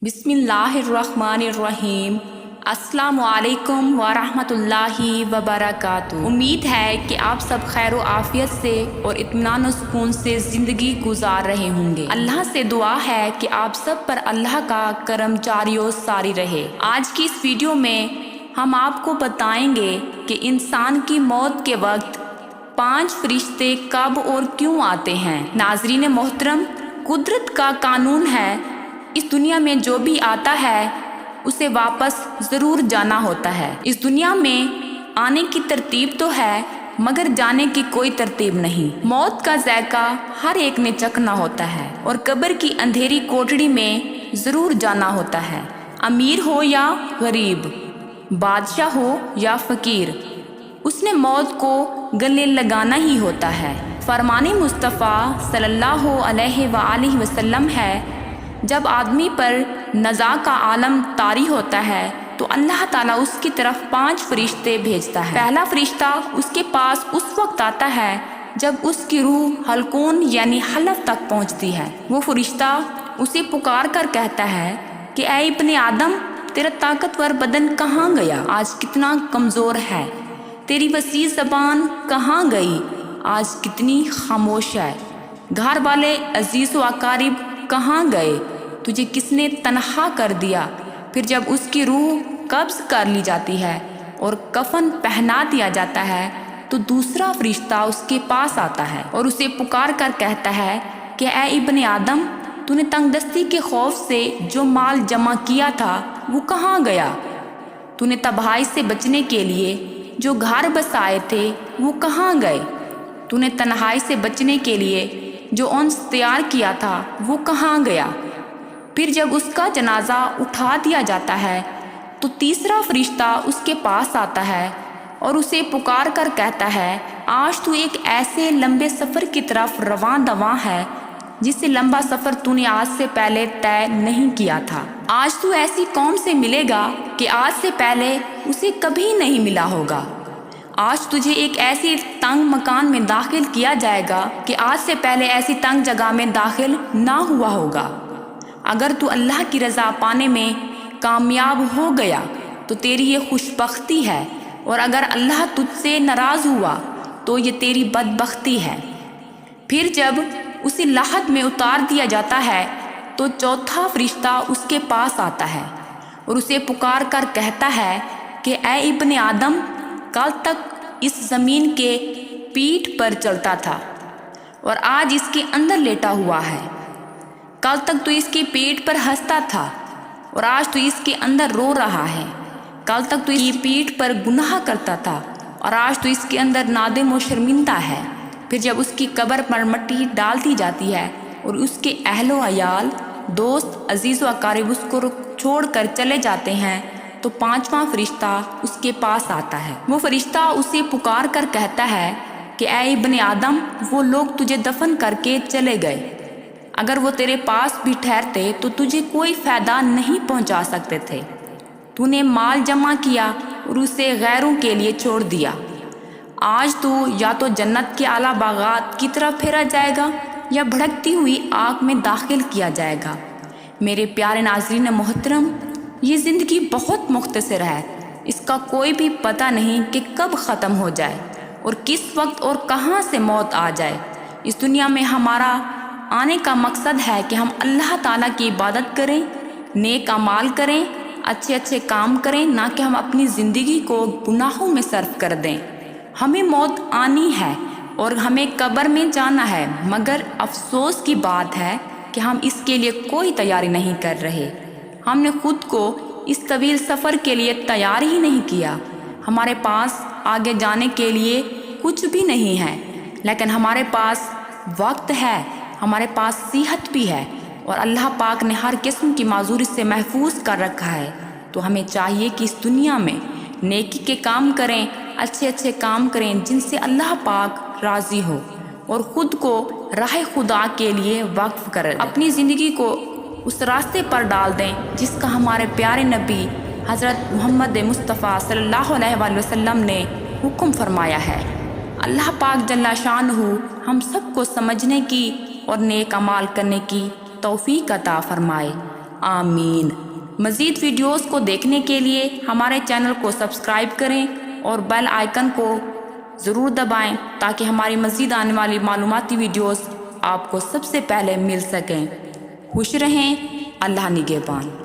बिस्मिल्लाहिर्रहमानिर्रहीम। अस्सलामु अलैकुम वरहमतुल्लाहि वबरकातुहू। उम्मीद है कि आप सब खैर व आफियत से और इत्मीनान व सुकून से ज़िंदगी गुजार रहे होंगे। अल्लाह से दुआ है कि आप सब पर अल्लाह का करम जारी व सारी रहे। आज की इस वीडियो में हम आपको बताएंगे कि इंसान की मौत के वक्त 5 फरिश्ते कब और क्यों आते हैं। नाज़रीन मोहतरम, कुदरत का कानून है, इस दुनिया में जो भी आता है उसे वापस ज़रूर जाना होता है। इस दुनिया में आने की तरतीब तो है मगर जाने की कोई तरतीब नहीं। मौत का ज़ायका हर एक ने चखना होता है और कब्र की अंधेरी कोठड़ी में ज़रूर जाना होता है। अमीर हो या गरीब, बादशाह हो या फ़कीर, उसने मौत को गले लगाना ही होता है। फरमाने मुस्तफ़ा सल्लल्लाहु अलैहि वसल्लम है, जब आदमी पर नज़ा का आलम तारी होता है तो अल्लाह ताला उसकी तरफ 5 फरिश्ते भेजता है। पहला फरिश्ता उसके पास उस वक्त आता है जब उसकी रूह हलकून यानी हलफ तक पहुंचती है। वो फरिश्ता उसे पुकार कर कहता है कि ऐ इब्ने आदम, तेरा ताकतवर बदन कहाँ गया, आज कितना कमज़ोर है। तेरी वसी ज़बान कहाँ गई, आज कितनी खामोश है। घर वाले अजीज़ व अकारिब कहाँ गए, तुझे किसने तन्हा कर दिया। फिर जब उसकी रूह कब्ज़ कर ली जाती है और कफन पहना दिया जाता है तो दूसरा फरिश्ता उसके पास आता है और उसे पुकार कर कहता है कि ऐ इब्ने आदम, तूने तंगदस्ती के खौफ से जो माल जमा किया था वो कहाँ गया। तूने तबाही से बचने के लिए जो घर बसाए थे वो कहाँ गए। तूने तन्हाई से बचने के लिए जो उन्स तैयार किया था वो कहाँ गया। फिर जब उसका जनाजा उठा दिया जाता है तो तीसरा फरिश्ता उसके पास आता है और उसे पुकार कर कहता है, आज तू एक ऐसे लंबे सफ़र की तरफ रवां दवां है जिससे लंबा सफ़र तूने आज से पहले तय नहीं किया था। आज तू ऐसी कौम से मिलेगा कि आज से पहले उसे कभी नहीं मिला होगा। आज तुझे एक ऐसी तंग मकान में दाखिल किया जाएगा कि आज से पहले ऐसी तंग जगह में दाखिल ना हुआ होगा। अगर तू अल्लाह की रज़ा पाने में कामयाब हो गया तो तेरी ये खुशबख्ती है और अगर अल्लाह तुझसे नाराज़ हुआ तो ये तेरी बदबख्ती है। फिर जब उसे लाहद में उतार दिया जाता है तो चौथा फरिश्ता उसके पास आता है और उसे पुकार कर कहता है कि ऐ इब्ने आदम, कल तक इस ज़मीन के पीठ पर चलता था और आज इसके अंदर लेटा हुआ है। कल तक तो इसके पेट पर हंसता था और आज तो इसके अंदर रो रहा है। कल तक तो इसकी पीठ पर गुनाह करता था और आज तो इसके अंदर नादिम और शर्मिंदा है। फिर जब उसकी कब्र पर मिट्टी डाल दी जाती है और उसके अहलो अयाल, दोस्त, अजीज़ व अकारिब उसको छोड़ कर चले जाते हैं तो 5वां फरिश्ता उसके पास आता है। वो फरिश्ता उसे पुकार कर कहता है कि ऐ इब्ने आदम, वो लोग तुझे दफन करके चले गए। अगर वो तेरे पास भी ठहरते तो तुझे कोई फ़ायदा नहीं पहुंचा सकते थे। तूने माल जमा किया और उसे गैरों के लिए छोड़ दिया। आज तू या तो जन्नत के आला बागात की तरफ फेरा जाएगा या भड़कती हुई आग में दाखिल किया जाएगा। मेरे प्यारे नाज़रीन मोहतरम, ये ज़िंदगी बहुत मुख्तसर है, इसका कोई भी पता नहीं कि कब ख़त्म हो जाए और किस वक्त और कहाँ से मौत आ जाए। इस दुनिया में हमारा आने का मकसद है कि हम अल्लाह ताला की इबादत करें, नेक अमाल करें, अच्छे अच्छे काम करें, ना कि हम अपनी ज़िंदगी को गुनाहों में सर्फ कर दें। हमें मौत आनी है और हमें कब्र में जाना है, मगर अफसोस की बात है कि हम इसके लिए कोई तैयारी नहीं कर रहे। हमने खुद को इस तवील सफ़र के लिए तैयार ही नहीं किया। हमारे पास आगे जाने के लिए कुछ भी नहीं है, लेकिन हमारे पास वक्त है, हमारे पास सेहत भी है और अल्लाह पाक ने हर किस्म की माजूरी से महफूज कर रखा है। तो हमें चाहिए कि इस दुनिया में नेकी के काम करें, अच्छे अच्छे काम करें जिनसे अल्लाह पाक राज़ी हो और ख़ुद को राह खुदा के लिए वक्फ करें। अपनी ज़िंदगी को उस रास्ते पर डाल दें जिसका हमारे प्यारे नबी हज़रत मोहम्मद मुस्तफ़ा सल्लल्लाहु अलैहि वसल्लम ने हुक्म फरमाया है। अल्लाह पाक जल्ला शानहू हम सबको समझने की और नेक अमाल करने की तौफीक अता फरमाए। آمین۔ مزید ویڈیوز کو دیکھنے کے لیے ہمارے چینل کو سبسکرائب کریں اور بیل آئیکن کو ضرور دبائیں تاکہ ہماری مزید آنے والی معلوماتی ویڈیوز آپ کو سب سے پہلے مل سکیں۔ خوش رہیں، اللہ نگہبان۔